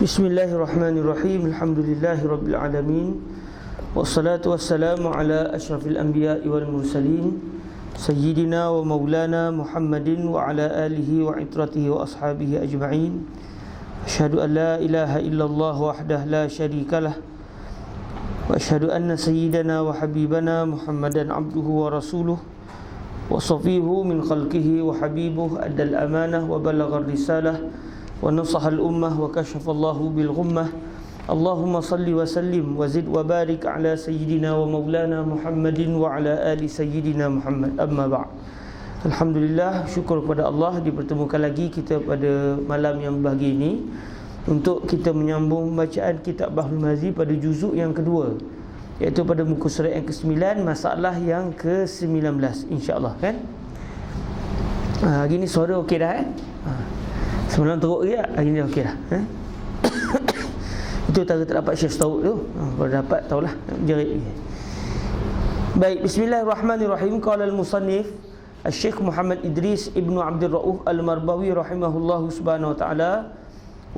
Bismillahirrahmanirrahim. Alhamdulillahirabbil alamin. Wassalatu wassalamu ala asyrafil anbiya'i wal mursalin sayyidina wa maulana Muhammadin wa ala alihi wa itratihi wa ashabihi ajma'in. Asyhadu an la ilaha illallah wahdahu la syarikalah wa asyhadu anna sayyidana wa habibana Muhammadan abduhu wa rasuluh wa safihu min khalqihi wa habibuh addal amanah wa balaghar risalah wa nasahal ummah wa kashafallahu bil ghummah. Allahumma salli wa sallim wa zid wa barik ala sayyidina wa maulana Muhammadin wa ala ali sayyidina Muhammad. Amma ba'd. Alhamdulillah, syukur kepada Allah dipertemukan lagi kita pada malam yang bahagia ini untuk kita menyambung bacaan kitab Bahrul Mazi pada juzuk yang kedua, iaitu pada muka surat yang ke-9, masalah yang ke-19, insya-Allah kan. Hari ni suara okey dah Semalam teruk je, hari ni okey dah. Itu cara tak dapat share tahu tu. Kalau dapat tahulah, jerit. Baik, bismillahirrahmanirrahim. Qala al-musannif Al-Syekh Muhammad Idris Ibnu Abdul Rauf Al-Marbawi rahimahullahu subhanahu wa ta'ala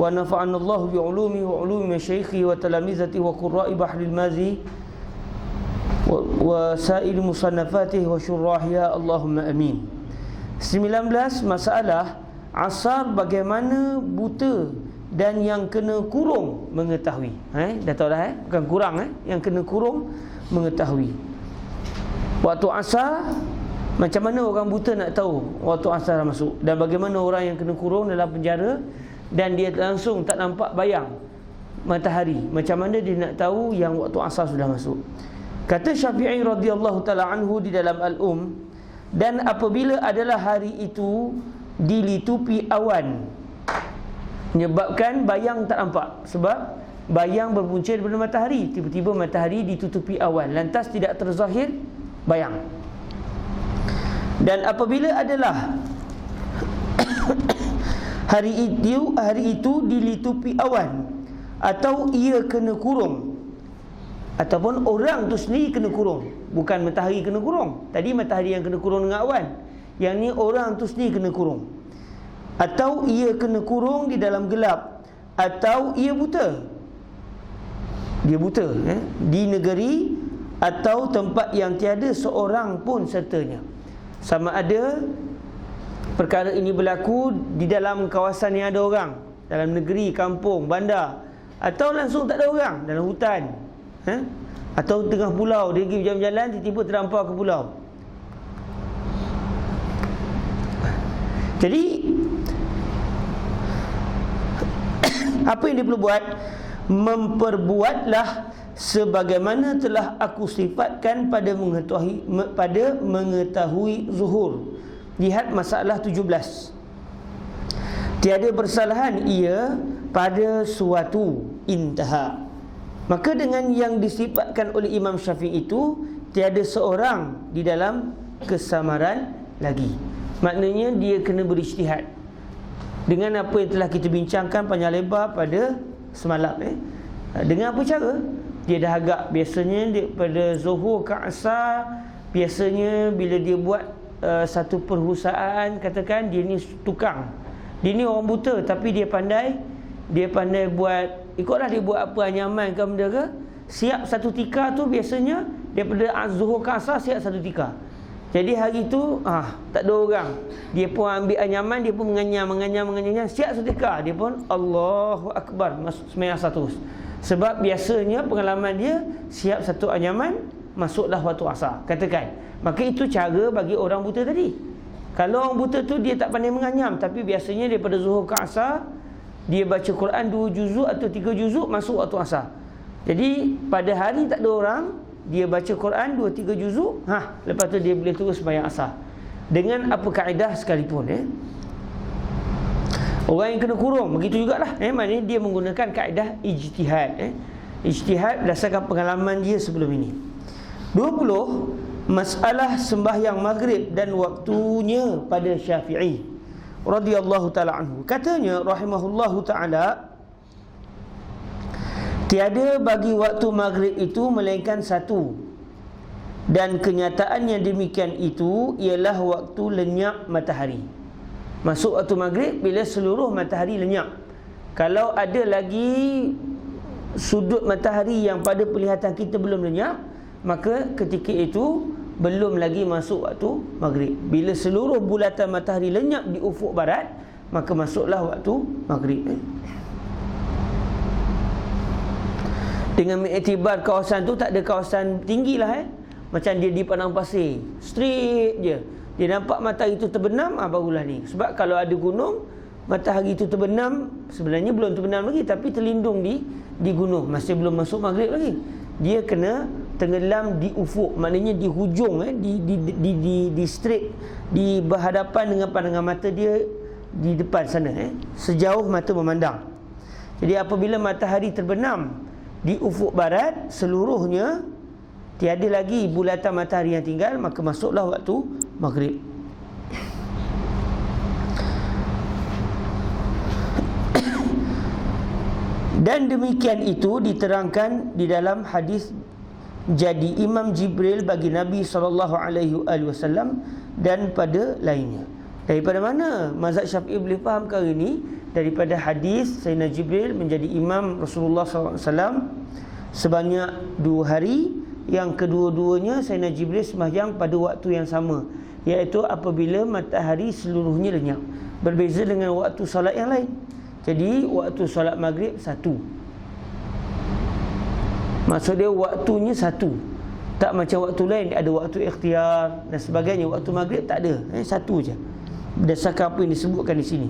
wa nafa'ana Allah bi ulumi wa ulumi masyaikhi wa talamizati wa qurra'i Bahril Mazi wa sa'il musannafatihi wa syurrahiya, Allahumma amin. 19, masalah asar bagaimana buta dan yang kena kurung mengetahui. Dah tahu dah bukan kurang yang kena kurung mengetahui. Waktu asar, macam mana orang buta nak tahu waktu asar masuk, dan bagaimana orang yang kena kurung dalam penjara dan dia langsung tak nampak bayang matahari, macam mana dia nak tahu yang waktu asar sudah masuk. Kata Syafi'i radhiyallahu taala anhu di dalam Al-Um, dan apabila adalah hari itu dilitupi awan, menyebabkan bayang tak nampak, sebab bayang berpunca daripada matahari. Tiba-tiba matahari ditutupi awan, lantas tidak terzahir bayang. Dan apabila adalah hari itu dilitupi awan, atau ia kena kurung, ataupun orang tu sendiri kena kurung, bukan matahari kena kurung. Tadi matahari yang kena kurung dengan awan, yang ni orang tu sendiri kena kurung. Atau ia kena kurung di dalam gelap, atau ia buta. Dia buta di negeri atau tempat yang tiada seorang pun sertanya. Sama ada perkara ini berlaku di dalam kawasan yang ada orang, dalam negeri, kampung, bandar, atau langsung tak ada orang, dalam hutan, atau tengah pulau, dia pergi berjalan-jalan, tiba-tiba terdampar ke pulau. Jadi apa yang dia perlu buat? Memperbuatlah sebagaimana telah aku sifatkan pada mengetahui zuhur. Lihat masalah 17. Tiada bersalahan ia pada suatu intaha. Maka dengan yang disifatkan oleh Imam Syafi'i itu, tiada seorang di dalam kesamaran lagi. Maknanya dia kena berijtihad dengan apa yang telah kita bincangkan panjang lebar pada semalam. Dengan apa cara? Dia dah agak, biasanya daripada zuhur ke asar, biasanya bila dia buat satu perusahaan, katakan dia ni tukang, dia ni orang buta tapi dia pandai buat, ikutlah dia buat apa, anyaman ke benda ke, siap satu tikar tu biasanya daripada zuhur ke asar siap satu tikar. Jadi hari tu tak ada orang, dia pun ambil anyaman, dia pun menganyam, siap setika, dia pun Allahu Akbar, masuk sembahyang satu. Sebab biasanya pengalaman dia, siap satu anyaman, masuklah waktu asar, katakan. Maka itu cara bagi orang buta tadi. Kalau orang buta tu dia tak pandai menganyam, tapi biasanya daripada zuhur ke asar dia baca Quran 2 juzuk atau 3 juzuk, masuk waktu asar. Jadi pada hari tak ada orang, dia baca Quran 2-3 juzuk, lepas tu dia boleh terus sembahyang asar dengan apa kaedah sekalipun. Orang yang kena kurung begitu jugalah, maknanya dia menggunakan kaedah ijtihad. Ijtihad berdasarkan pengalaman dia sebelum ini. 20, masalah sembahyang maghrib dan waktunya pada Syafi'i radhiyallahu taala anhu. Katanya rahimahullahu taala, tiada bagi waktu maghrib itu melainkan satu, dan kenyataannya demikian itu ialah waktu lenyap matahari. Masuk waktu maghrib bila seluruh matahari lenyap. Kalau ada lagi sudut matahari yang pada penglihatan kita belum lenyap, maka ketika itu belum lagi masuk waktu maghrib. Bila seluruh bulatan matahari lenyap di ufuk barat, maka masuklah waktu maghrib. Dengan mengiktibar kawasan tu, tak ada kawasan tinggi lah macam dia di padang pasir, straight je dia nampak matahari itu terbenam, barulah ni. Sebab kalau ada gunung, matahari itu terbenam, sebenarnya belum terbenam lagi, tapi terlindung di gunung, masih belum masuk maghrib lagi. Dia kena tenggelam di ufuk, maknanya di hujung, di straight, di berhadapan dengan pandangan mata dia, di depan sana, sejauh mata memandang. Jadi apabila matahari terbenam di ufuk barat seluruhnya, tiada lagi bulatan matahari yang tinggal, maka masuklah waktu maghrib. Dan demikian itu diterangkan di dalam hadis jadi Imam Jibril bagi Nabi SAW dan pada lainnya. Daripada mana mazhab Syafi'i boleh faham perkara ini? Daripada hadis Sayyidina Jibril menjadi imam Rasulullah SAW sebanyak 2 hari, yang kedua-duanya Sayyidina Jibril sembahyang pada waktu yang sama, iaitu apabila matahari seluruhnya lenyap. Berbeza dengan waktu solat yang lain. Jadi waktu solat maghrib satu, maksud dia waktunya satu, tak macam waktu lain ada waktu ikhtiar dan sebagainya. Waktu maghrib tak ada, satu je, berdasarkan apa yang disebutkan di sini.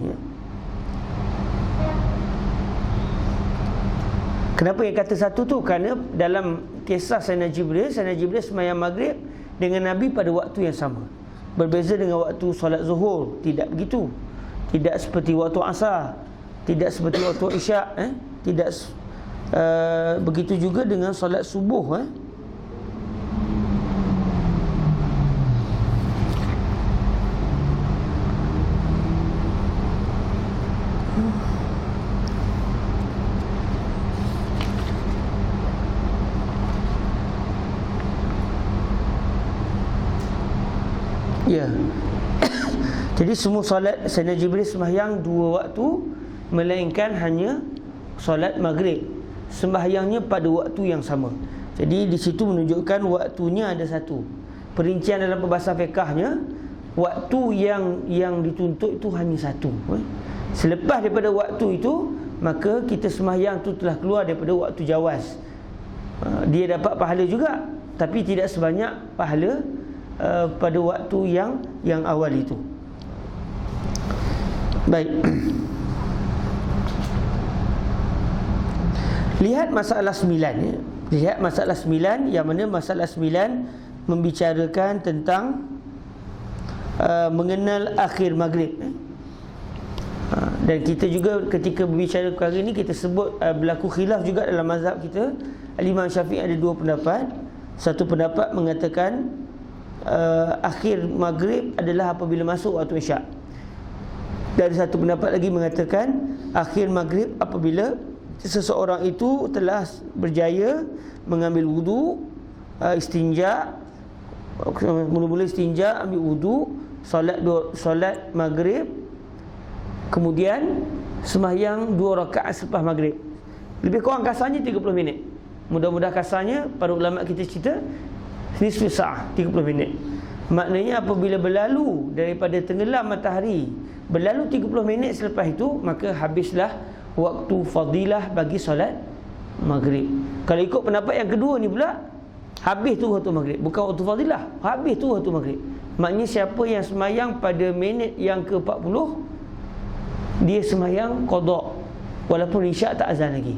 Kenapa yang kata satu tu? Kerana dalam kisah Sayyidina Jibril sembahyang maghrib dengan Nabi pada waktu yang sama. Berbeza dengan waktu solat zuhur, tidak begitu. Tidak seperti waktu asar, tidak seperti waktu isyak, tidak begitu juga dengan solat subuh. Ya. Jadi semua solat Sayyidina Jibril sembahyang 2 waktu, melainkan hanya solat maghrib sembahyangnya pada waktu yang sama. Jadi di situ menunjukkan waktunya ada satu. Perincian dalam perbahasan fiqahnya, waktu yang dituntut itu hanya satu. Selepas daripada waktu itu, maka kita sembahyang tu telah keluar daripada waktu jawaz. Dia dapat pahala juga, tapi tidak sebanyak pahala pada waktu yang awal itu. Baik. Lihat masalah 9 ya. Lihat masalah 9, yang mana masalah 9 membicarakan tentang mengenal akhir maghrib. Dan kita juga ketika berbicara perkara ini, kita sebut berlaku khilaf juga dalam mazhab kita. Imam Syafi'i ada 2 pendapat. Satu pendapat mengatakan akhir maghrib adalah apabila masuk waktu isyak. Dan satu pendapat lagi mengatakan akhir maghrib apabila seseorang itu telah berjaya mengambil wudu, istinja, mula-mula istinja, ambil wudu, solat maghrib, kemudian sembahyang 2 rakaat selepas maghrib. Lebih kurang kasarnya 30 minit. Mudah-mudahan kasarnya para ulama kita cerita nisfu sa'ah, 30 minit. Maknanya apabila berlalu daripada tenggelam matahari, berlalu 30 minit selepas itu, maka habislah waktu fadilah bagi solat maghrib. Kalau ikut pendapat yang kedua ni pula, habis tu waktu maghrib, bukan waktu fadilah, habis tu waktu maghrib. Maknanya siapa yang sembahyang pada minit yang ke-40, dia sembahyang qada, walaupun isyak tak azan lagi.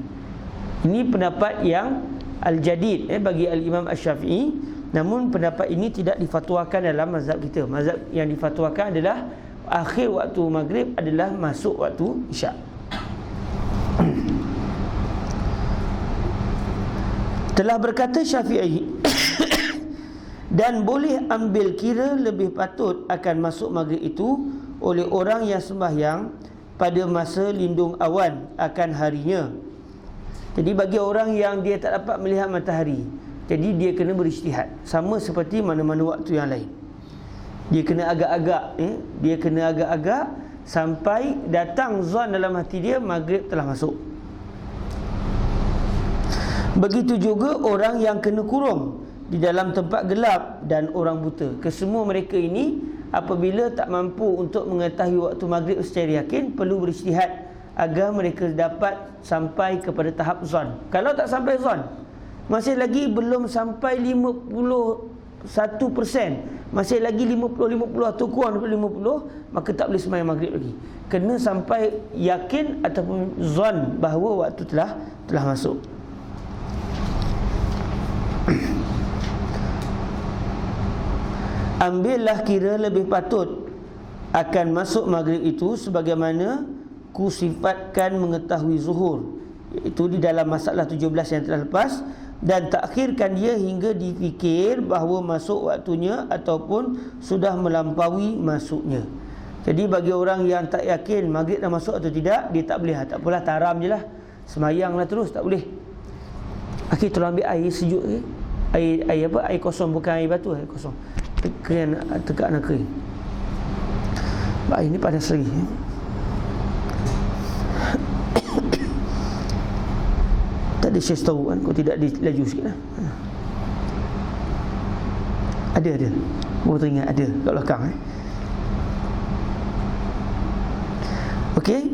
Ini pendapat yang al-jadid bagi al-Imam Asy-Syafi'i. Namun pendapat ini tidak difatwakan dalam mazhab kita. Mazhab yang difatwakan adalah akhir waktu maghrib adalah masuk waktu isyak. Telah berkata Syafi'i dan boleh ambil kira lebih patut akan masuk maghrib itu oleh orang yang sembahyang pada masa lindung awan akan harinya. Jadi bagi orang yang dia tak dapat melihat matahari, jadi dia kena berijtihad, sama seperti mana-mana waktu yang lain. Dia kena agak-agak, dia kena agak-agak sampai datang zon dalam hati dia maghrib telah masuk. Begitu juga orang yang kena kurung di dalam tempat gelap dan orang buta. Kesemua mereka ini apabila tak mampu untuk mengetahui waktu maghrib secara yakin, perlu berijtihad agar mereka dapat sampai kepada tahap zon. Kalau tak sampai zon, masih lagi belum sampai 51%, masih lagi 50 atau kurang daripada 50, maka tak boleh sembahyang maghrib lagi. Kena sampai yakin ataupun zon bahawa waktu telah masuk. Ambillah kira lebih patut akan masuk maghrib itu sebagaimana ku sifatkan mengetahui zuhur, iaitu di dalam masalah 17 yang telah lepas, dan takhirkan dia hingga difikir bahawa masuk waktunya ataupun sudah melampaui masuknya. Jadi bagi orang yang tak yakin maghrib dah masuk atau tidak, dia tak boleh, tak apalah, taram je lah, semayanglah terus, tak boleh. Akhir tolong ambil air sejuk ke? Air apa? Air kosong, bukan air batu, air kosong. Tegak nak kering. Air ni panas lagi. Tak ada share tahu kan, kalau tidak dilaju sikit lah. Ada baru teringat ada kat belakang Okey,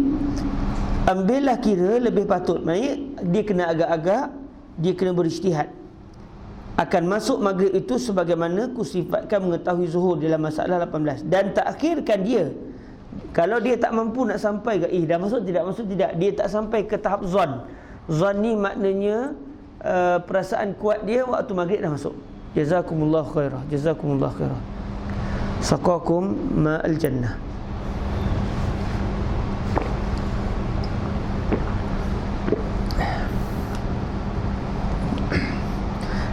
ambillah kira lebih patut, maknanya dia kena agak-agak, dia kena berijtihad akan masuk maghrib itu sebagaimana kusifatkan mengetahui zuhur dalam masalah 18, dan takhirkan dia kalau dia tak mampu nak sampai ke dah masuk tidak, dia tak sampai ke tahap zon. Zon ni maknanya perasaan kuat dia waktu maghrib dah masuk. Jazakumullah khairah, jazakumullah khairah, saqakum ma'al jannah.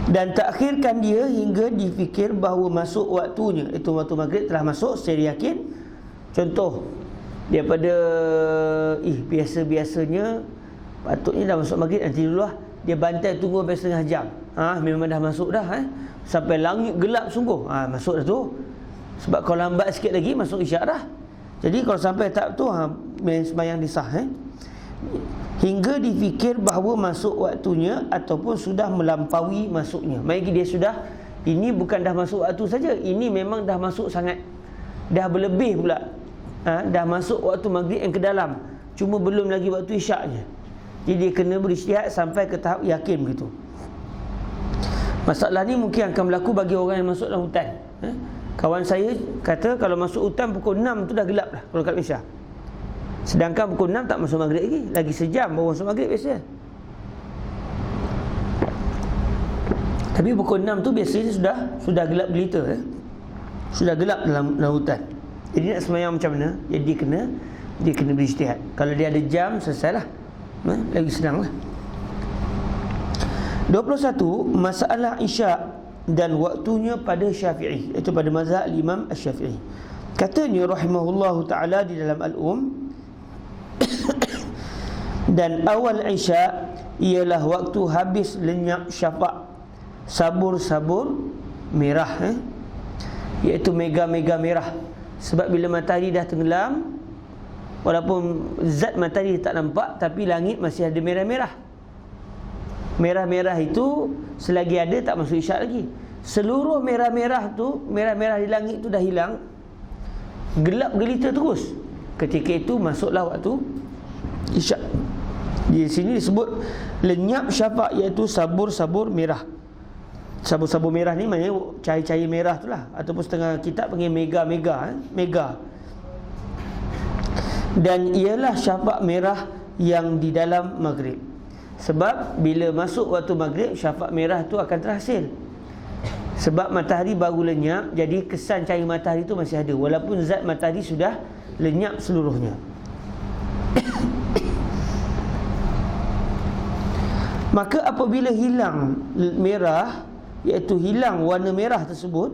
Dan takhirkan dia hingga difikir bahawa masuk waktunya, itu waktu maghrib telah masuk secara yakin. Contoh, daripada biasa-biasanya patutnya dah masuk maghrib, nanti dulu lah, dia bantai tunggu sampai setengah jam, memang dah masuk dah, sampai langit gelap sungguh, masuk dah tu. Sebab kalau lambat sikit lagi masuk isyak dah. Jadi kalau sampai tahap tu, sembahyang disah. Hingga difikir bahawa masuk waktunya ataupun sudah melampaui masuknya. Maksudnya dia sudah, ini bukan dah masuk waktu saja, ini memang dah masuk sangat, dah berlebih pula. Dah masuk waktu maghrib yang ke dalam, cuma belum lagi waktu isyaknya. Jadi dia kena berijtihad sampai ke tahap yakin begitu. Masalah ni mungkin akan berlaku bagi orang yang masuk dalam hutan. Kawan saya kata kalau masuk hutan pukul 6 tu dah gelap dah kalau kat Malaysia. Sedangkan pukul 6 tak masuk maghrib lagi sejam baru masuk maghrib biasa. Tapi pukul 6 tu biasanya sudah gelap gelita, sudah gelap dalam hutan. Jadi nak sembahyang macam mana? Jadi dia kena berijtihad. Kalau dia ada jam, selesailah, lagi senanglah. 21. Masalah isyak dan waktunya pada Syafi'i, iaitu pada mazhab Imam Asy-Syafi'i. Katanya rahimahullahu ta'ala di dalam Al-Um, dan awal isyak ialah waktu habis lenyap syafaq, sabur-sabur merah, iaitu mega-mega merah. Sebab bila matahari dah tenggelam, walaupun zat matahari tak nampak, tapi langit masih ada merah-merah. Merah-merah itu selagi ada tak masuk isyak lagi. Seluruh merah-merah tu, merah-merah di langit tu dah hilang, gelap gelita terus, ketika itu masuklah waktu isyak. Di sini disebut lenyap syafaq, iaitu sabur-sabur merah. Sabur-sabur merah ni maknanya cahaya-cahaya merah tu lah, ataupun setengah kitab panggil mega-mega, mega. Dan ialah syafaq merah yang di dalam maghrib. Sebab bila masuk waktu maghrib, syafaq merah tu akan terhasil. Sebab matahari baru lenyap, jadi kesan cahaya matahari tu masih ada, walaupun zat matahari sudah lenyap seluruhnya. Maka apabila hilang merah, iaitu hilang warna merah tersebut,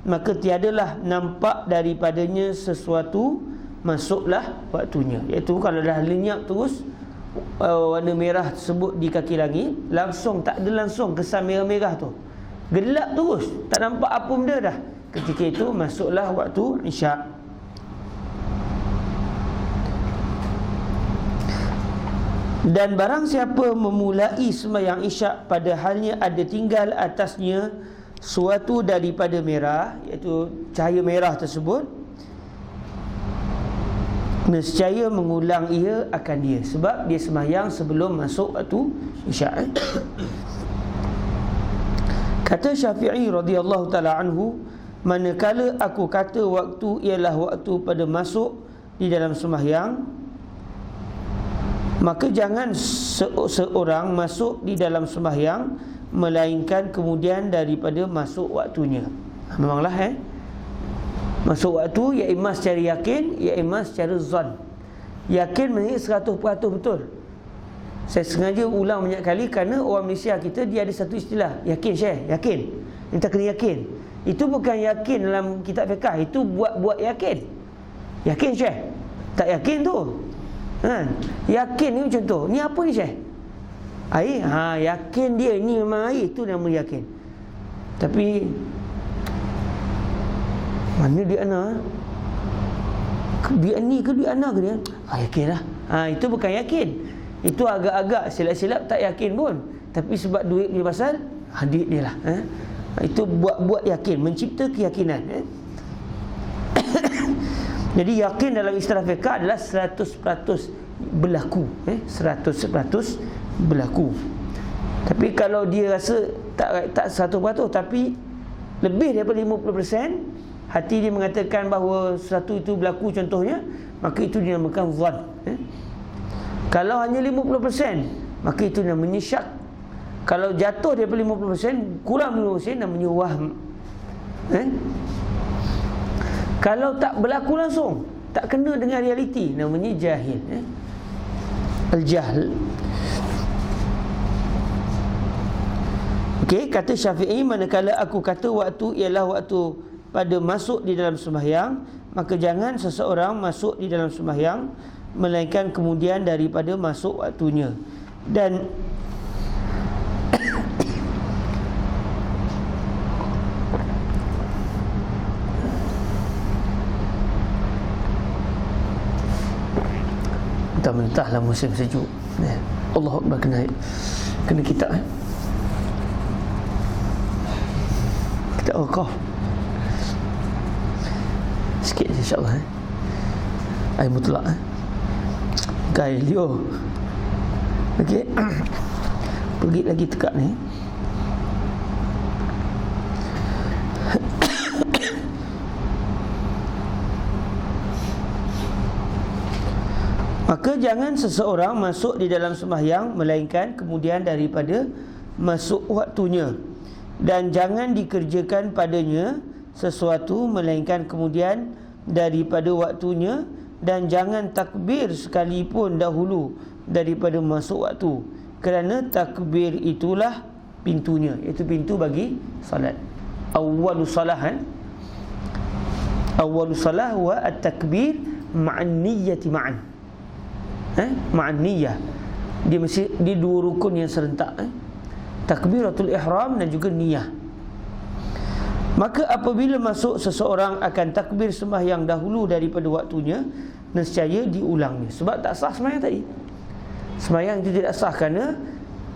maka tiadalah nampak daripadanya sesuatu, masuklah waktunya. Iaitu kalau dah lenyap terus warna merah tersebut di kaki langit, langsung tak ada langsung kesan merah-merah tu, gelap terus, tak nampak apa benda dah, ketika itu masuklah waktu isyak. Dan barang siapa memulai sembahyang isyak pada halnya ada tinggal atasnya suatu daripada merah, iaitu cahaya merah tersebut, nescaya mengulang ia akan dia, sebab dia sembahyang sebelum masuk waktu isyak. Kata Syafi'i radhiyallahu ta'ala anhu, manakala aku kata waktu ialah waktu pada masuk di dalam sembahyang, maka jangan seorang masuk di dalam sembahyang melainkan kemudian daripada masuk waktunya. Memanglah masuk waktu, ya imma secara yakin, ya imma secara zon. Yakin maknanya 100% betul. Saya sengaja ulang banyak kali kerana orang Malaysia kita dia ada satu istilah, yakin Syekh, yakin. Kita kena yakin. Itu bukan yakin dalam kitab fiqh, itu buat yakin. Yakin Syekh? Tak yakin tu. Yakin ni contoh. Ni apa ni Syekh? Air. Yakin dia ni memang air, itu nama yakin. Tapi mana dia ana? Dia ni ke dia ana ke dia? Yakinlah. Itu bukan yakin. Itu agak-agak silap-silap tak yakin pun. Tapi sebab duit dia pasal, duit dia lah. Itu buat yakin, mencipta keyakinan. Jadi yakin dalam istilah fiqh adalah 100% berlaku. 100% berlaku. Tapi kalau dia rasa tak 100%, tapi lebih daripada 50%, hati dia mengatakan bahawa sesuatu itu berlaku contohnya, maka itu dinamakan zan. Kalau hanya 50%, maka itu namanya syak. Kalau jatuh daripada 50%, kurang 50%, namanya wahm. Kalau tak berlaku langsung, tak kena dengan realiti, namanya jahil. Al-jahl. Okey, kata Syafi'i, manakala aku kata waktu ialah waktu pada masuk di dalam sembahyang, maka jangan seseorang masuk di dalam sembahyang melainkan kemudian daripada masuk waktunya. Dan mentah-mentahlah musim sejuk. Allahu Akbar, kena kita wakaf sikit insya-Allah. Air mutlak Gai Leo. Okey. Pergi lagi tekak ni. Maka jangan seseorang masuk di dalam sembahyang melainkan kemudian daripada masuk waktunya, dan jangan dikerjakan padanya sesuatu melainkan kemudian daripada waktunya, dan jangan takbir sekalipun dahulu daripada masuk waktu, kerana takbir itulah pintunya, iaitu pintu bagi salat. Awwalu salah awwalu salah wa at-takbir ma'an niyyati ma'an. Ma'an niyyah. Dia mesti di dua rukun yang serentak. Takbiratul ihram dan juga niyah. Maka apabila masuk seseorang akan takbir sembahyang dahulu daripada waktunya, nescaya diulangnya. Sebab tak sah sembahyang tadi. Sembahyang itu tidak sah kerana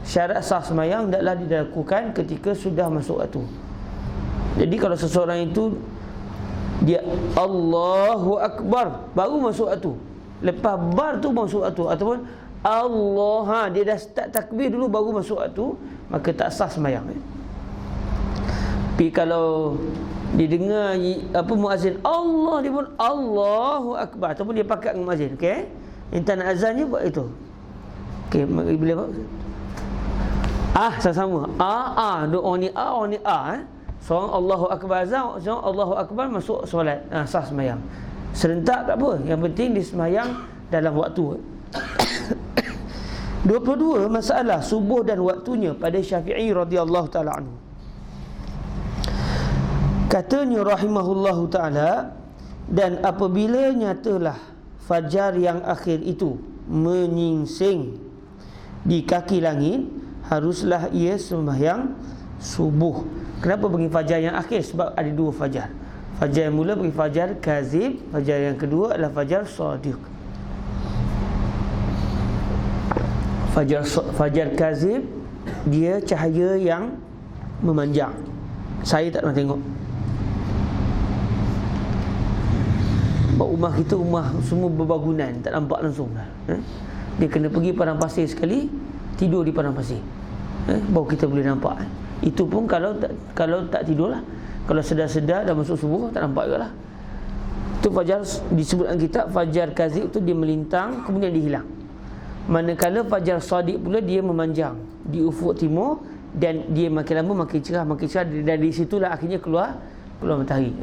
syarat sah sembahyang hendaklah dilakukan ketika sudah masuk waktu. Jadi kalau seseorang itu dia Allahu Akbar baru masuk waktu, lepas bar tu masuk waktu, ataupun Allah, dia dah start takbir dulu baru masuk waktu, maka tak sah sembahyang. Tapi kalau didengar muazzin Allah, dia pun Allahu Akbar, ataupun dia pakat dengan muazzin, okey, intan azannya buat itu. Okey, bila buat sama-sama doa ni ni seorang Allahu Akbar azan, seorang Allahu Akbar masuk solat, sah sembahyang. Serentak tak apa, yang penting dia sembahyang dalam waktu. 22 masalah subuh dan waktunya pada Syafi'i radhiyallahu taala anhu. Katanya rahimahullahu taala, dan apabila nyatalah fajar yang akhir itu menyingsing di kaki langit, haruslah ia sembahyang subuh. Kenapa bagi fajar yang akhir? Sebab ada dua fajar. Fajar yang mula bagi fajar kazib, fajar yang kedua adalah fajar sadiq. Fajar kazib, dia cahaya yang memanjang. Saya tak pernah tengok. Rumah kita rumah semua berbangunan, tak nampak langsung dah. Dia kena pergi padang pasir sekali, tidur di padang pasir, baru kita boleh nampak. Itu pun kalau tak tidur lah. Kalau sedar-sedar dah masuk subuh, tak nampak juga lah. Itu fajar disebutkan kitab. Fajar kazib tu dia melintang, kemudian dia hilang. Manakala fajar sadiq pula dia memanjang di ufuk timur, dan dia makin lama makin cerah. Dari situlah akhirnya keluar matahari.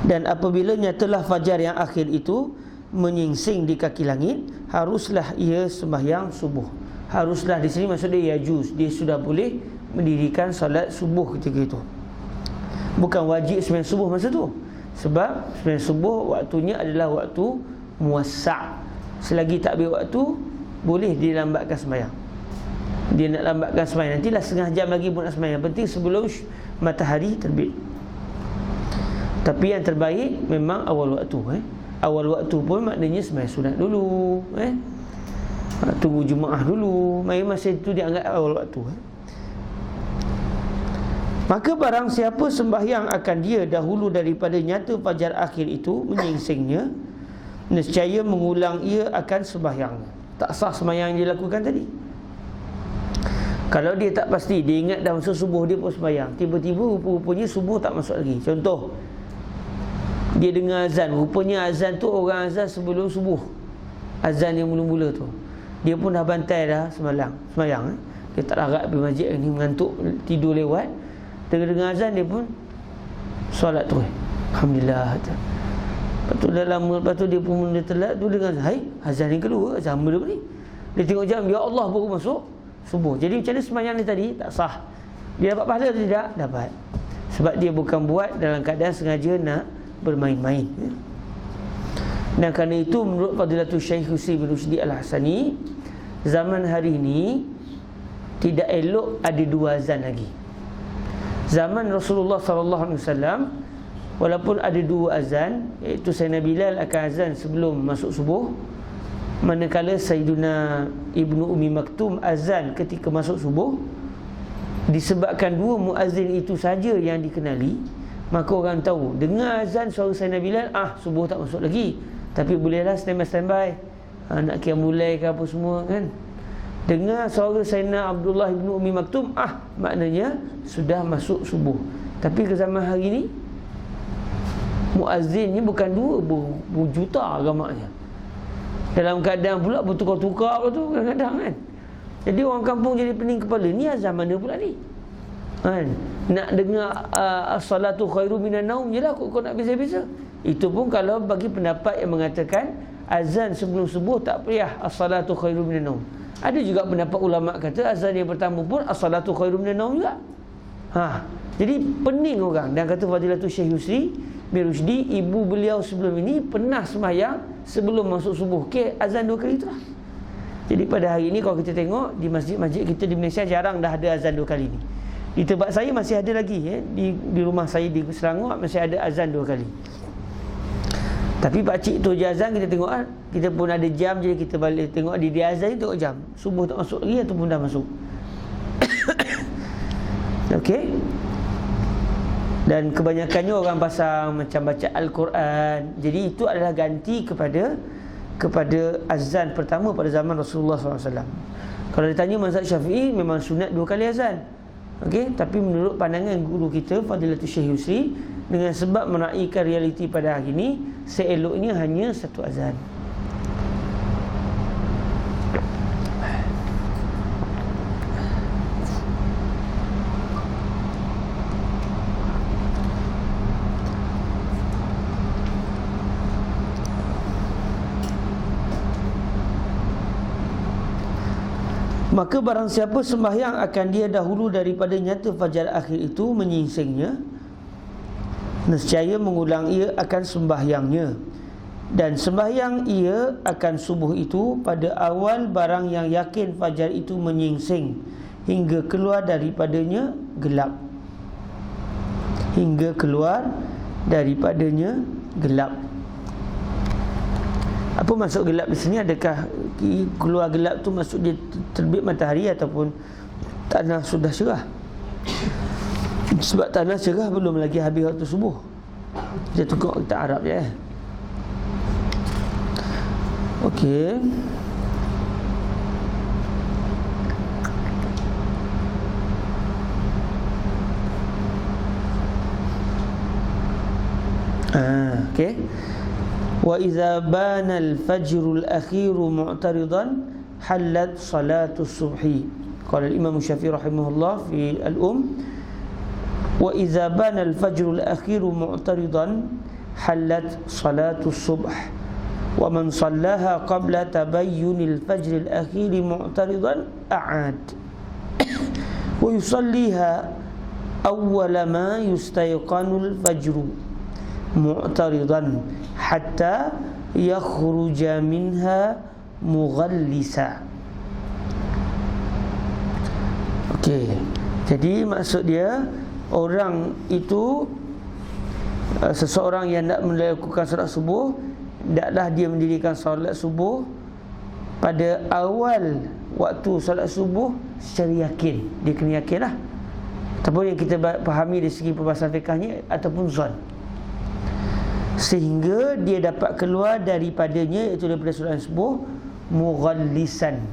Dan apabila nyatalah fajar yang akhir itu menyingsing di kaki langit, haruslah ia sembahyang subuh. Haruslah di sini maksud dia yajuz, dia sudah boleh mendirikan solat subuh ketika itu. Bukan wajib sembahyang subuh masa tu, sebab sembahyang subuh waktunya adalah waktu muwassa'. Selagi tak habis waktu, boleh dilambatkan sembahyang. Dia nak lambatkan sembahyang, nantilah setengah jam lagi pun nak sembahyang. Yang penting sebelum matahari terbit. Tapi yang terbaik memang awal waktu. Awal waktu pun maknanya sembahyang sunat dulu, tunggu Jumaah dulu. Masa itu dianggap awal waktu. Maka barang siapa sembahyang akan dia dahulu daripada nyata fajar akhir itu menyingsingnya, nescaya mengulang ia akan sembahyangnya. Tak sah sembahyang yang dia lakukan tadi. Kalau dia tak pasti, dia ingat dah masuk subuh, dia pun sembahyang, tiba-tiba rupa-rupanya subuh tak masuk lagi. Contoh, dia dengar azan, rupanya azan tu orang azan sebelum subuh, azan yang mula-mula tu. Dia pun dah bantai dah sembahyang. Dia tak larat pergi masjid ni, mengantuk, tidur lewat. Dengar azan dia pun solat tu. Alhamdulillah. Lepas tu dah lama, lepas tu dia pun mula telat tu dengar azan yang kedua, azan mula ni. Dia tengok jam, ya Allah, baru masuk subuh. Jadi macam mana sembahyang ni tadi tak sah. Dia dapat pahala atau tidak? Dapat. Sebab dia bukan buat dalam keadaan sengaja nak bermain-main. Dan kerana itu menurut Fadilatul Syekh Husni bin Rushdi Al-Hasani, zaman hari ini tidak elok ada dua azan lagi. Zaman Rasulullah SAW, walaupun ada dua azan, iaitu Sayyidina Bilal akan azan sebelum masuk subuh, manakala Sayyiduna Ibnu Ummi Maktum azan ketika masuk subuh. Disebabkan dua muazzin itu saja yang dikenali, maka orang tahu, dengar azan suara Sayyidina Bilal, subuh tak masuk lagi, tapi bolehlah standby, nak qiyamul ke apa semua kan. Dengar suara Sayyidina Abdullah bin Ummi Maktum, maknanya sudah masuk subuh. Tapi ke zaman hari ni, muazzin ni bukan dua, berjuta agaknya. Dalam keadaan pula bertukar-tukar tu kadang-kadang kan. Jadi orang kampung jadi pening kepala, ni azan mana pula ni kan? Nak dengar as-salatu khairu minan naum je lah, kau nak biasa-biasa. Itu pun kalau bagi pendapat yang mengatakan azan sebelum subuh tak payah as-salatu khairu minan naum. Ada juga pendapat ulama kata azan yang pertama pun as-salatu khairu minan naum juga. Jadi pening orang. Dan kata Fadilatul Syekh Husni bin Rushdi, ibu beliau sebelum ini pernah sembahyang sebelum masuk subuh. Azan dua kali itulah. Jadi pada hari ini kalau kita tengok di masjid-masjid kita di Malaysia jarang dah ada azan dua kali ni. Di tempat saya masih ada lagi, di rumah saya di Selangor masih ada azan dua kali. Tapi pakcik tu je azan, kita tengok kita pun ada jam, jadi kita balik tengok dia azan tengok jam. Subuh tak masuk lagi ataupun dah masuk. Okey. Dan kebanyakannya orang pasang macam baca Al-Quran. Jadi itu adalah ganti kepada azan pertama pada zaman Rasulullah SAW. Kalau ditanya mazhab Syafi'i, memang sunat dua kali azan. Okey, tapi menurut pandangan guru kita Fadilatul Syekh Husni, dengan sebab meraihkan realiti pada hari ini, seeloknya hanya satu azan. Maka barang siapa sembahyang akan dia dahulu daripada nyata fajar akhir itu menyingsingnya, nescaya mengulang ia akan sembahyangnya. Dan sembahyang ia akan subuh itu pada awal barang yang yakin fajar itu menyingsing, hingga keluar daripadanya gelap. Hingga keluar daripadanya gelap. Apa maksud gelap di sini? Adakah keluar gelap tu maksud dia terbit matahari ataupun tanah sudah cerah? Sebab tanah cerah belum lagi habis waktu subuh. Kita tukar kita Arab je. Okey. Okey. Wa idza bana al-fajr al-akhir mu'taridan halat salatu subhi. Qala al-Imam Syafi'i rahimahullah fi wa idza bana al-fajr al-akhir mu'taridan halat salatu subh wa man sallaha qabla tabayyun al-fajr al-akhir mu'taridan a'ad wa yusalliha awwala ma yustayqanu al-fajr mu'taridan hatta yakhruja minha mughallisa. Okey. Jadi maksud dia orang itu seseorang yang nak melakukan solat subuh, hendaklah dia mendirikan solat subuh pada awal waktu solat subuh secara yakin. Dia kena yakinlah. Ataupun yang kita fahami dari segi perbahasan fiqahnya ataupun zon. Sehingga dia dapat keluar daripadanya, iaitu daripada solat subuh, mughallisan,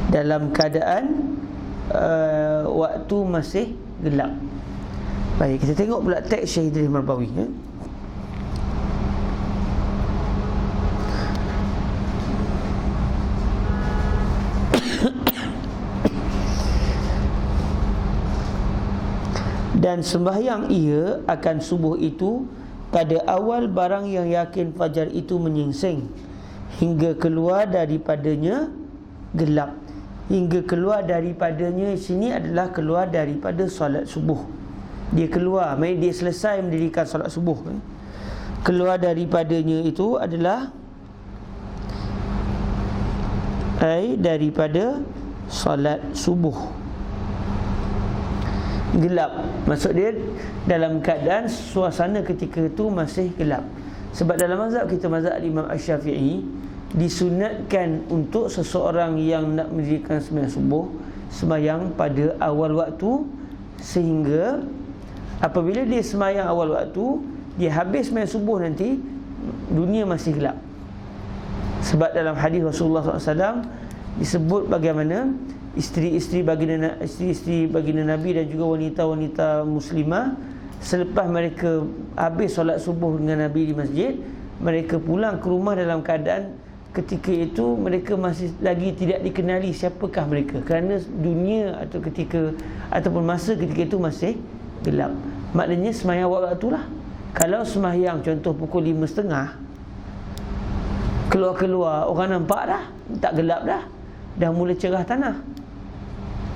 dalam keadaan waktu masih gelap. Baik, kita tengok pula teks Syahidul Marbawi. Dan sembahyang ia akan subuh itu pada awal barang yang yakin fajar itu menyingsing, hingga keluar daripadanya gelap. Hingga keluar daripadanya sini adalah keluar daripada solat subuh. Dia keluar, maksudnya dia selesai mendirikan solat subuh. Keluar daripadanya itu adalah daripada solat subuh. Gelap, maksud dia dalam keadaan suasana ketika itu masih gelap. Sebab dalam mazhab kita, mazhab Imam Asy-Syafi'i, disunatkan untuk seseorang yang nak mendirikan sembahyang subuh, sembahyang pada awal waktu, sehingga apabila dia sembahyang awal waktu, dia habis sembahyang subuh nanti dunia masih gelap. Sebab dalam hadis Rasulullah SAW disebut bagaimana isteri-isteri baginda Nabi dan juga wanita-wanita muslimah, selepas mereka habis solat subuh dengan Nabi di masjid, mereka pulang ke rumah dalam keadaan ketika itu mereka masih lagi tidak dikenali siapakah mereka, kerana dunia atau ketika ataupun masa ketika itu masih gelap. Maknanya sembahyang waktu lah. Kalau sembahyang contoh pukul 5.30, keluar-keluar orang nampak dah, tak gelap dah mula cerah tanah.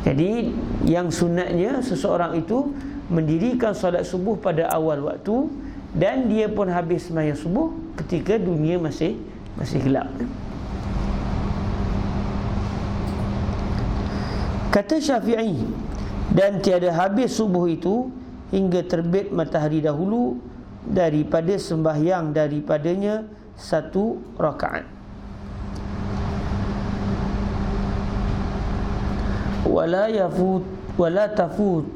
Jadi yang sunatnya seseorang itu mendirikan solat subuh pada awal waktu, dan dia pun habis sembahyang subuh ketika dunia masih gelap. Kata Syafi'i, dan tiada habis subuh itu hingga terbit matahari dahulu daripada sembahyang daripadanya 1 rakaat. Wala tafut.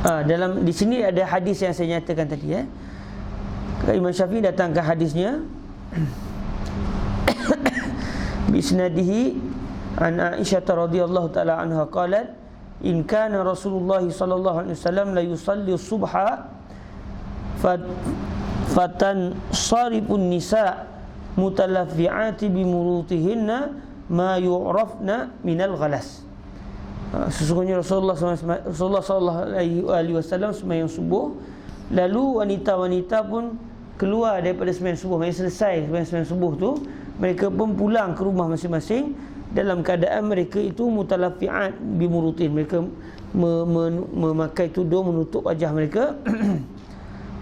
Dalam di sini ada hadis yang saya nyatakan tadi. Imam Syafi'i datangkan hadisnya bisnadihi an Aisyah radhiyallahu taala anha qalat, in kana Rasulullah sallallahu alaihi wasallam la yusalli subha fatan sarifun nisa mutalaffi'ati bimurutihinna ma yu'rafna minal ghalas. Sesungguhnya Rasulullah sallallahu alaihi wasallam sembahyang subuh, lalu wanita-wanita pun keluar daripada sembahyang subuh. Mereka selesai sembahyang subuh tu, mereka pun pulang ke rumah masing-masing dalam keadaan mereka itu mutalaffi'at bimurutin, mereka memakai tudung menutup wajah mereka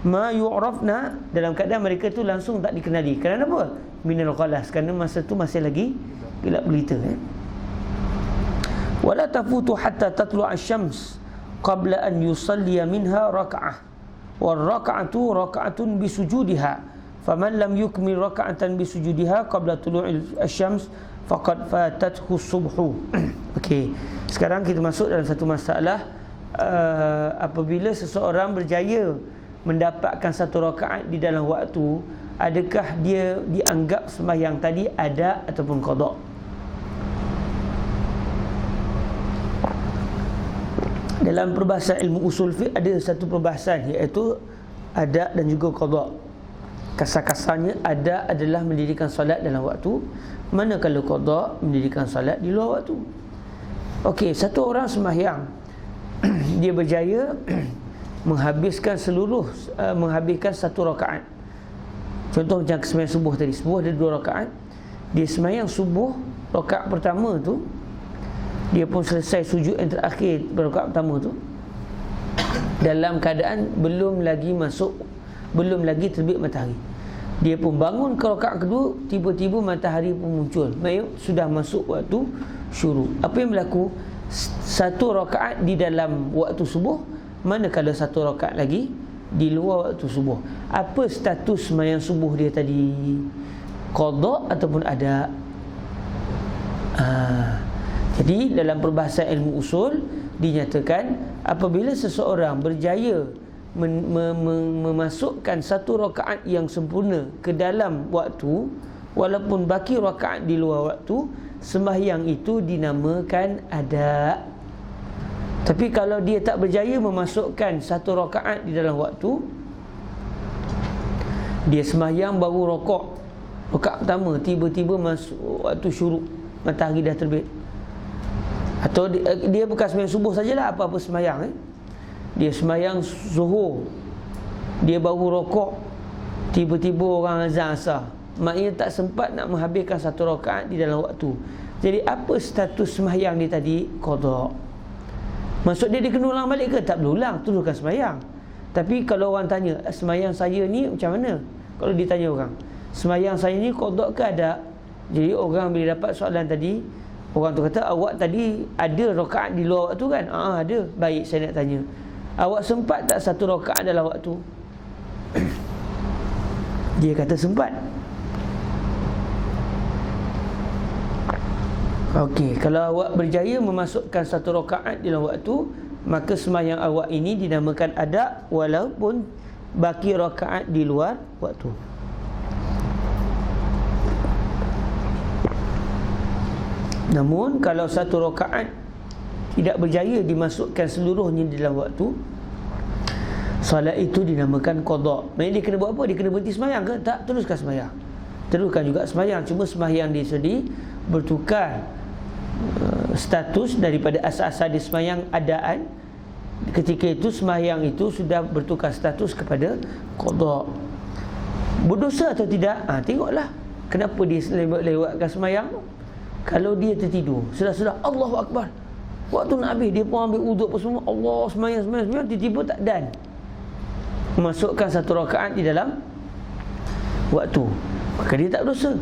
ma yu'rafna, dalam keadaan mereka tu langsung tak dikenali. Kerana apa? Minal ghalas, kerana masa tu masih lagi gelap gelita. Wala tafutu hatta tatlu'a asy-syams qabla an yusalliya minha raka'ah. Wal raka'atu raka'atun bisujudiha. Faman lam yukmil raka'atan bisujudiha qabla tulu'il asy-syams faqad fatathu subhu. Okey, sekarang kita masuk dalam satu masalah. Apabila seseorang berjaya mendapatkan satu rakaat di dalam waktu, adakah dia dianggap sembahyang tadi ada ataupun qada? Dalam perbahasan ilmu usul fiqh ada satu perbahasan, iaitu ada dan juga qada. Kasar-kasarnya ada adalah mendirikan solat dalam waktu, manakala qada mendirikan solat di luar waktu. Okey, satu orang sembahyang, dia berjaya menghabiskan satu rakaat. Contoh macam sembahyang subuh tadi, subuh ada 2 rakaat. Dia sembahyang subuh rakaat pertama tu, dia pun selesai sujud yang terakhir pada rakaat pertama tu dalam keadaan belum lagi terbit matahari. Dia pun bangun ke rakaat kedua, tiba-tiba matahari pun muncul, maksudnya sudah masuk waktu syuruk. Apa yang berlaku? Satu rakaat di dalam waktu subuh, manakala satu rakaat lagi di luar waktu subuh. Apa status sembahyang subuh dia tadi? Qada ataupun ada? Jadi dalam perbahasan ilmu usul dinyatakan, apabila seseorang berjaya memasukkan satu rakaat yang sempurna ke dalam waktu, walaupun baki rakaat di luar waktu, sembahyang itu dinamakan ada. Tapi kalau dia tak berjaya memasukkan satu rakaat di dalam waktu, dia sembahyang baru rakaat pertama, tiba-tiba masuk waktu syuruk, matahari dah terbit. Atau dia bukan sembahyang subuh sajalah, apa-apa sembahyang dia sembahyang zuhur, dia baru rakaat, tiba-tiba orang azan asar, maknanya tak sempat nak menghabiskan satu rakaat di dalam waktu. Jadi apa status sembahyang dia tadi? Qada. Maksud dia kena ulang balik ke? Tak perlu ulang, teruskan sembahyang. Tapi kalau orang tanya, sembahyang saya ni macam mana? Kalau ditanya orang, sembahyang saya ni qada ke ada? Jadi orang bila dapat soalan tadi, orang tu kata, awak tadi ada rakaat di luar waktu kan? Ada. Baik, saya nak tanya, awak sempat tak satu rakaat dalam waktu? Dia kata sempat. Okey, kalau awak berjaya memasukkan satu rakaat dalam waktu, maka sembahyang awak ini dinamakan ada, walaupun baki rakaat di luar waktu. Namun kalau satu rakaat tidak berjaya dimasukkan seluruhnya di dalam waktu, solat itu dinamakan qada. Maksudnya dia kena buat apa? Dia kena berhenti sembahyang ke? Tak, teruskan sembahyang. Teruskan juga sembahyang, cuma sembahyang dia sendiri bertukar status daripada asal-asal dia sembahyang adaan. Ketika itu sembahyang itu sudah bertukar status kepada qada. Berdosa atau tidak? Tengoklah kenapa dia lewatkan sembahyang. Kalau dia tertidur, sudah Allahu Akbar, waktu nak habis, dia pun ambil uduk apa semua, Allah sembahyang, tiba-tiba tak dan memasukkan satu rakaat di dalam waktu, maka dia tak berdosa.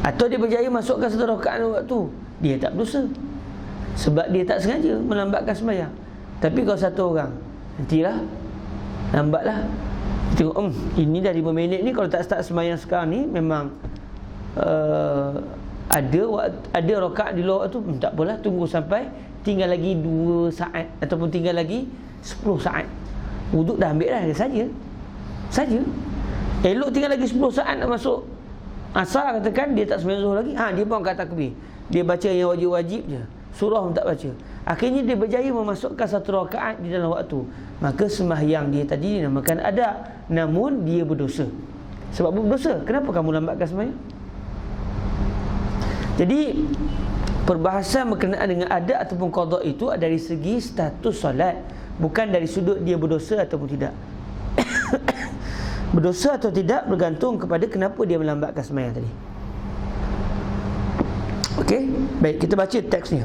Atau dia berjaya masukkan satu rakaat dalam waktu, dia tak berdosa, sebab dia tak sengaja melambatkan sembahyang. Tapi kalau satu orang, nantilah, lambatlah, tengok ini dah 5 minit ni, kalau tak start sembahyang sekarang ni, memang ada rakaat di luar waktu, tak apalah, tunggu sampai tinggal lagi 2 saat ataupun tinggal lagi 10 saat, wuduk dah ambil dah, saja. Elok tinggal lagi 10 saat nak masuk asar, katakan dia tak sembahyang zuhur lagi, dia pun angkat takbir, dia baca yang wajib-wajib je, surah pun tak baca. Akhirnya dia berjaya memasukkan satu rakaat di dalam waktu, maka sembahyang dia tadi dinamakan ada, namun dia berdosa. Sebab berdosa, kenapa kamu lambatkan sembahyang? Jadi perbahasan berkenaan dengan ada ataupun qada itu dari segi status solat, bukan dari sudut dia berdosa ataupun tidak. Berdosa atau tidak bergantung kepada kenapa dia melambatkan sembahyang tadi. Okey, baik, kita baca teksnya.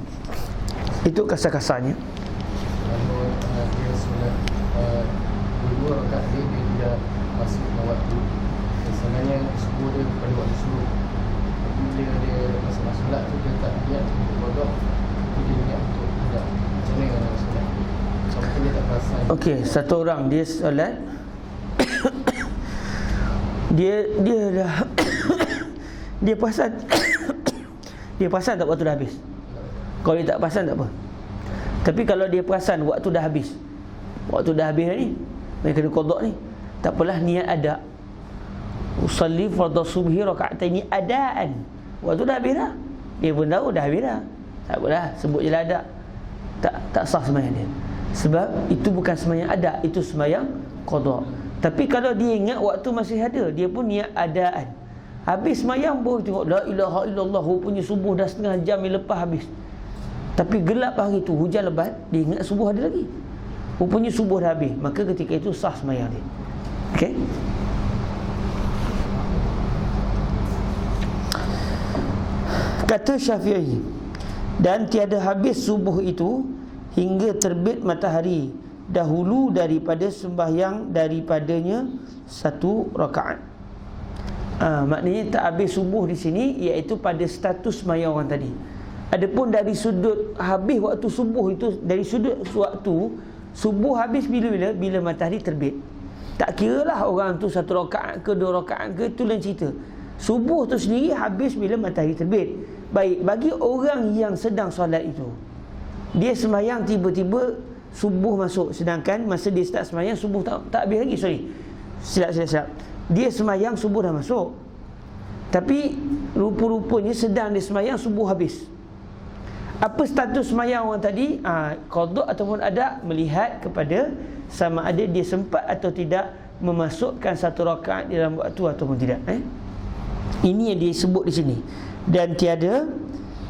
Itu kasar-kasarnya. Kalau dia solat dua rakaat dia tidak masuk dalam waktu, sebenarnya subuh dia pada waktu subuh. Bila dia lepas solat tu dia tak niat untuk qada, dia niat Okey, satu orang dia solat dia dah dia perasan dia perasan tak waktu dah habis. Kalau dia tak perasan tak apa. Tapi kalau dia perasan waktu dah habis, waktu dah habis ni, dia kena qada ni, tak apalah, niat ada. Usalli fardhu subhi raka'ataini adaan. Waktu dah habis dah. Dia pun tahu dah habis dah. Tak apalah, sebut je lah ada. Tak sah sembahyang dia. Sebab itu bukan sembahyang ada, itu sembahyang qada. Tapi kalau dia ingat waktu masih ada, dia pun niat adaan. Habis sembahyang baru tengok la ilaha illallah, rupanya subuh dah setengah jam lepas habis. Tapi gelap hari tu, hujan lebat, dia ingat subuh ada lagi. Rupanya subuh dah habis. Maka ketika itu sah sembahyang dia. Okey? Kata Syafi'i, dan tiada habis subuh itu hingga terbit matahari dahulu daripada sembahyang daripadanya satu rakaat. Maknanya tak habis subuh di sini iaitu pada status sembahyang orang tadi. Adapun dari sudut habis waktu subuh itu, dari sudut waktu subuh habis bila matahari terbit. Tak kiralah orang tu satu rakaat ke dua rakaat ke, itu lain cerita. Subuh tu sendiri habis bila matahari terbit. Baik, bagi orang yang sedang solat itu, dia sembahyang tiba-tiba subuh masuk, sedangkan masa dia start sembahyang subuh tak habis lagi. Silap. Dia sembahyang subuh dah masuk, tapi rupa-rupanya sedang dia sembahyang subuh habis. Apa status sembahyang orang tadi? Qada ataupun ada, melihat kepada sama ada dia sempat atau tidak memasukkan satu rakaat di dalam waktu ataupun tidak. Ini yang disebut di sini. Dan tiada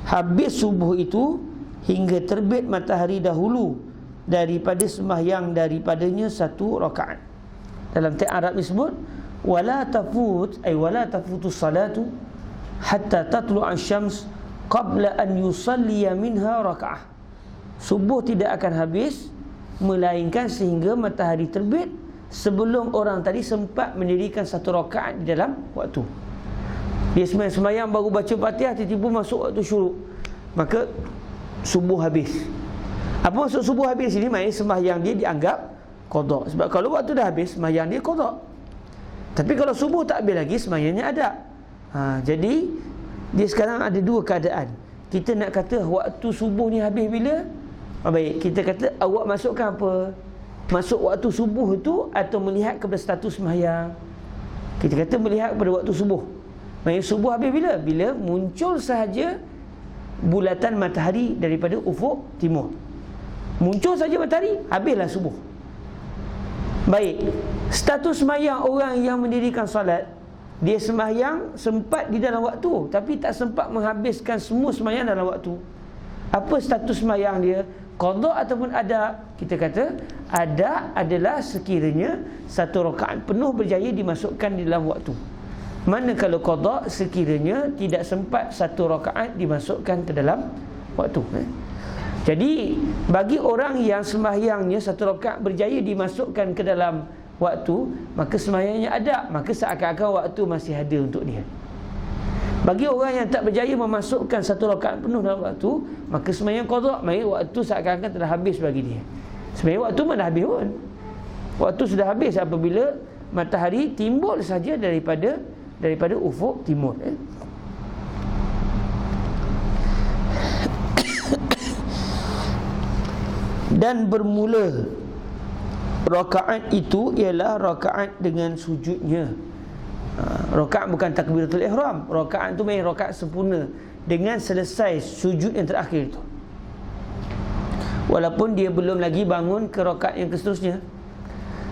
habis subuh itu hingga terbit matahari dahulu daripada sembahyang daripadanya satu rakaat. Dalam teks Arab disebut wala tafutu salatu hatta tatlu'a asy-syams qabla an yusalliya minha raka'ah. Subuh tidak akan habis melainkan sehingga matahari terbit sebelum orang tadi sempat mendirikan satu rakaat di dalam waktu. Dia sembahyang baru baca Fatihah, tiba-tiba masuk waktu syuruk, maka subuh habis. Apa maksud subuh habis sini? Maksudnya sembahyang dia dianggap qada. Sebab kalau waktu dah habis, sembahyang dia qada. Tapi kalau subuh tak habis lagi, sembahyangnya ada. Jadi dia sekarang ada dua keadaan. Kita nak kata waktu subuh ni habis bila? Baik, kita kata awak masukkan apa? Masuk waktu subuh tu atau melihat kepada status sembahyang? Kita kata melihat kepada waktu subuh. Maksudnya subuh habis bila? Bila muncul sahaja bulatan matahari daripada ufuk timur. Muncul saja matahari, habislah subuh. Baik, status sembahyang orang yang mendirikan solat, dia sembahyang sempat di dalam waktu, tapi tak sempat menghabiskan semua sembahyang dalam waktu. Apa status sembahyang dia? Qada ataupun ada? Kita kata ada adalah sekiranya satu rakaat penuh berjaya dimasukkan di dalam waktu. Manakala qada sekiranya tidak sempat satu rakaat dimasukkan ke dalam waktu. Jadi bagi orang yang sembahyangnya satu rakaat berjaya dimasukkan ke dalam waktu, maka sembahyangnya ada, maka seakan-akan waktu masih ada untuk dia. Bagi orang yang tak berjaya memasukkan satu rakaat penuh dalam waktu, maka sembahyang qada, maka waktu seakan-akan telah habis bagi dia. Sebenarnya waktu mana dah habis pun. Waktu sudah habis apabila matahari timbul saja daripada ufuk timur. Dan bermula rakaat itu ialah rakaat dengan sujudnya. Rakaat bukan takbiratul ihram. Rakaat tu main rakaat sempurna dengan selesai sujud yang terakhir itu. Walaupun dia belum lagi bangun ke rakaat yang seterusnya.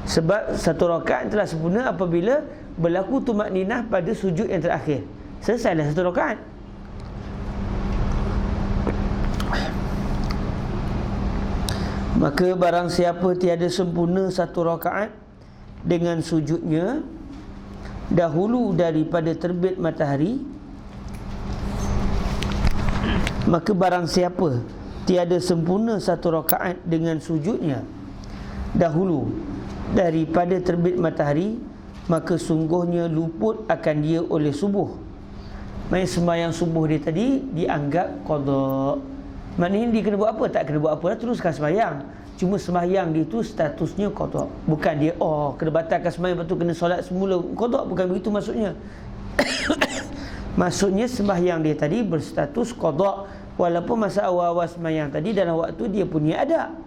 Sebab satu rakaat telah sempurna apabila berlaku tumakninah pada sujud yang terakhir. Selesailah satu rakaat. Maka barang siapa tiada sempurna satu rakaat dengan sujudnya dahulu daripada terbit matahari, maka barang siapa tiada sempurna satu rakaat dengan sujudnya dahulu daripada terbit matahari, maka sungguhnya luput akan dia oleh subuh. Maksudnya sembahyang subuh dia tadi dianggap qada. Maknanya dia kena buat apa? Tak kena buat apa, teruskan sembahyang. Cuma sembahyang dia tu statusnya qada. Bukan dia kena batalkan sembahyang lepas tu kena solat semula qada, bukan begitu maksudnya. Maksudnya sembahyang dia tadi berstatus qada, walaupun masa awal-awal sembahyang tadi dalam waktu dia punya adab.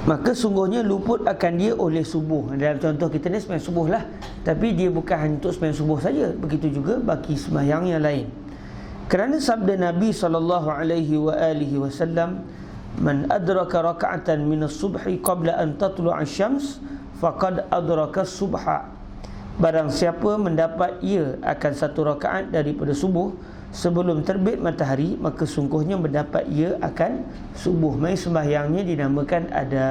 Maka sungguhnya luput akan dia oleh subuh. Dalam contoh kita ni sembahyang subuh lah, tapi dia bukan hanya untuk sembahyang subuh saja, begitu juga bagi sembahyang yang lain. Kerana sabda Nabi SAW, man adraka raka'atan minas subhi qabla an tatlu'a syams faqad adraka subha. Barang siapa mendapat ia akan satu rakaat daripada subuh sebelum terbit matahari, maka sungguhnya mendapat ia akan subuh. Mai sembahyangnya dinamakan ada.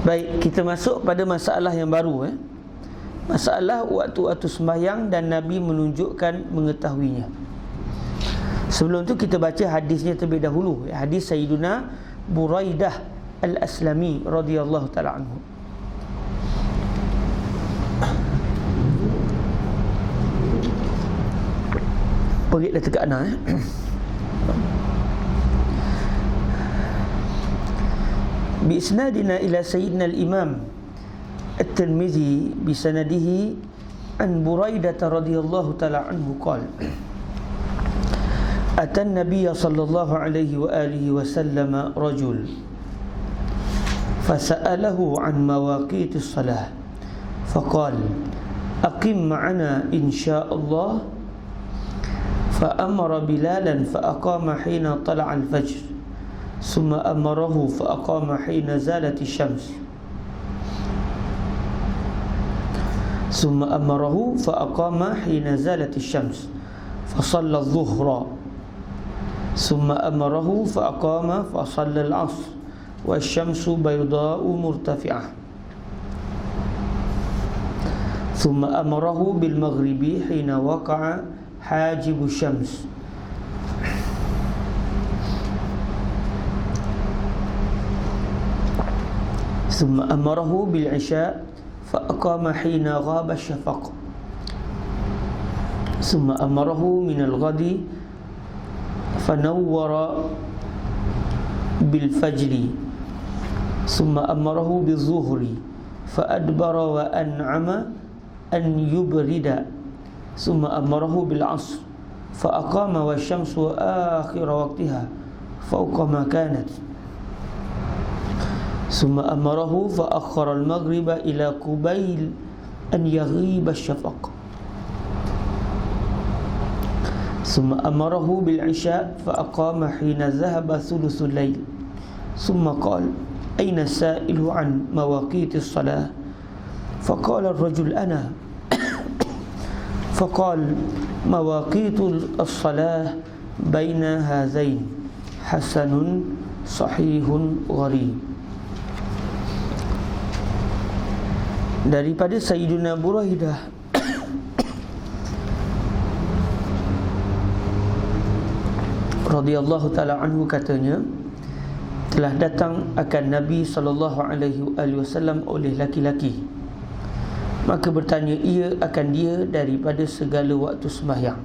Baik, kita masuk pada masalah yang baru. Masalah waktu-waktu sembahyang dan Nabi menunjukkan mengetahuinya. Sebelum tu kita baca hadisnya terlebih dahulu. Hadis Sayyiduna Buraidah Al-Aslami radhiyallahu ta'ala anhu. Pergilah tegak ana. Biisnadina ila Sayyidina al-Imam At-Tirmizi bisanadihi an Buraidah radhiyallahu ta'ala anhu qala ata an-nabiy sallallahu alaihi wa alihi wa sallam rajul fasa'alahu an mawaqitis salah faqala aqim ma'ana insya'allah فأمر بلالا فأقام حين طلع الفجر ثم أمره فأقام حين زالت الشمس ثم أمره فأقام حين زالت الشمس فصلى الظهر ثم أمره فأقام فصلى العصر والشمس بيضاء مرتفعة ثم أمره بالمغرب حين وقع حاجب الشمس ثم أمره بالعشاء فأقام حين غاب الشفق ثم أمره من الغد فنور بالفجر ثم أمره بالظهر فأدبر وأنعم أن يبرد ثم أمره بالعصر فأقام والشمس آخر وقتها فوق ما كانت ثم أمره فأخر المغرب إلى قبيل أن يغيب الشفق ثم أمره بالعشاء فأقام حين ذهب ثلث الليل ثم قال أين السائل عن مواقيت الصلاة فقال الرجل أنا فقال مواقيت الصلاة بين هذين حسن صحيح غريب. Daripada Sayyiduna Buraidah radhiyallahu ta'ala anhu katanya, telah datang akan Nabi sallallahu alaihi wasallam oleh laki-laki, maka bertanya ia akan dia daripada segala waktu sembahyang.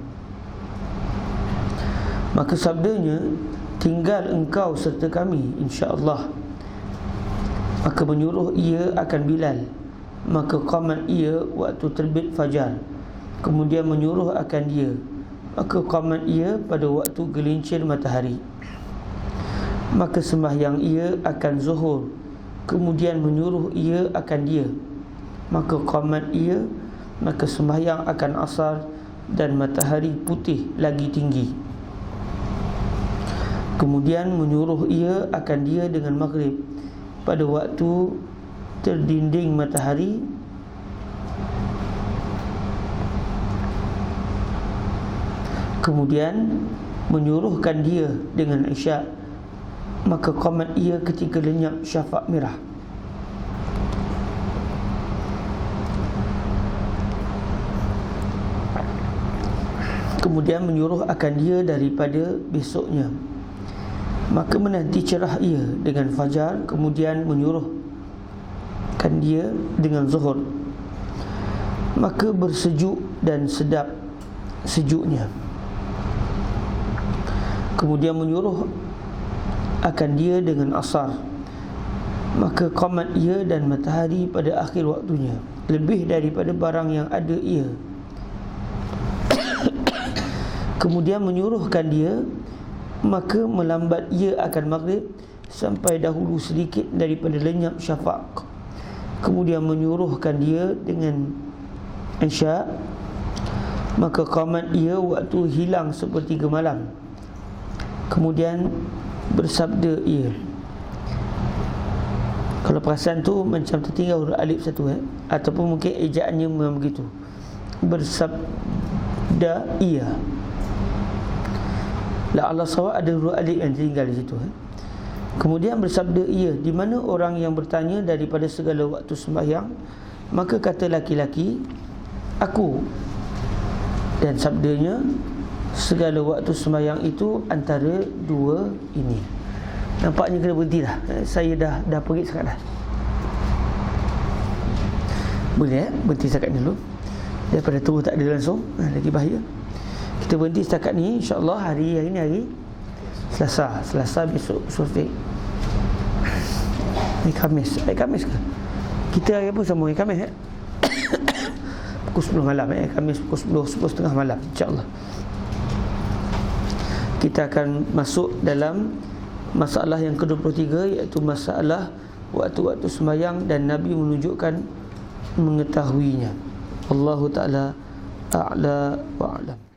Maka sabdanya, tinggal engkau serta kami insya-Allah. Maka menyuruh ia akan Bilal, maka qamat ia waktu terbit fajar. Kemudian menyuruh akan dia, maka qamat ia pada waktu gelincir matahari. Maka sembahyang ia akan zuhur. Kemudian menyuruh ia akan dia, maka qamat ia, maka sembahyang akan asar dan matahari putih lagi tinggi. Kemudian menyuruh ia akan dia dengan maghrib pada waktu terdinding matahari. Kemudian menyuruhkan dia dengan isyak, maka qamat ia ketika lenyap syafaq merah. kemudian menyuruh akan dia daripada besoknya. Maka menanti cerah ia dengan fajar, kemudian menyuruhkan dia dengan zuhur. Maka bersejuk dan sedap sejuknya. Kemudian menyuruh akan dia dengan asar. Maka qamat ia dan matahari pada akhir waktunya, lebih daripada barang yang ada ia. Kemudian menyuruhkan dia, maka melambat ia akan maghrib sampai dahulu sedikit daripada lenyap syafaq. Kemudian menyuruhkan dia dengan isya, maka qamat ia waktu hilang sepertiga malam. Kemudian bersabda ia. Kalau perasan tu macam tertinggal huruf alif satu, ataupun mungkin ejaannya memang begitu. Bersabda ia. La Allah sawab ada huruf alif yang tertinggal di situ. Kemudian bersabda ia, di mana orang yang bertanya daripada segala waktu sembahyang, maka kata laki-laki, aku. Dan sabdanya, segala waktu sembahyang itu antara dua ini. Nampaknya kena berhenti dah. Saya dah perit sangat dah. Boleh berhenti setakat ni dulu. Daripada terus tak ada langsung, lagi bahaya. Kita berhenti setakat ni. InsyaAllah hari ni hari Selasa besok Sofik. Ni Khamis. Khamis ke? Kita hari apa sama hari Khamis pukul 10 malam. Khamis pukul 10 malam, InsyaAllah. Kita akan masuk dalam masalah yang ke-23, iaitu masalah waktu-waktu sembahyang dan Nabi menunjukkan mengetahuinya. Wallahu ta'ala a'la wa a'lam.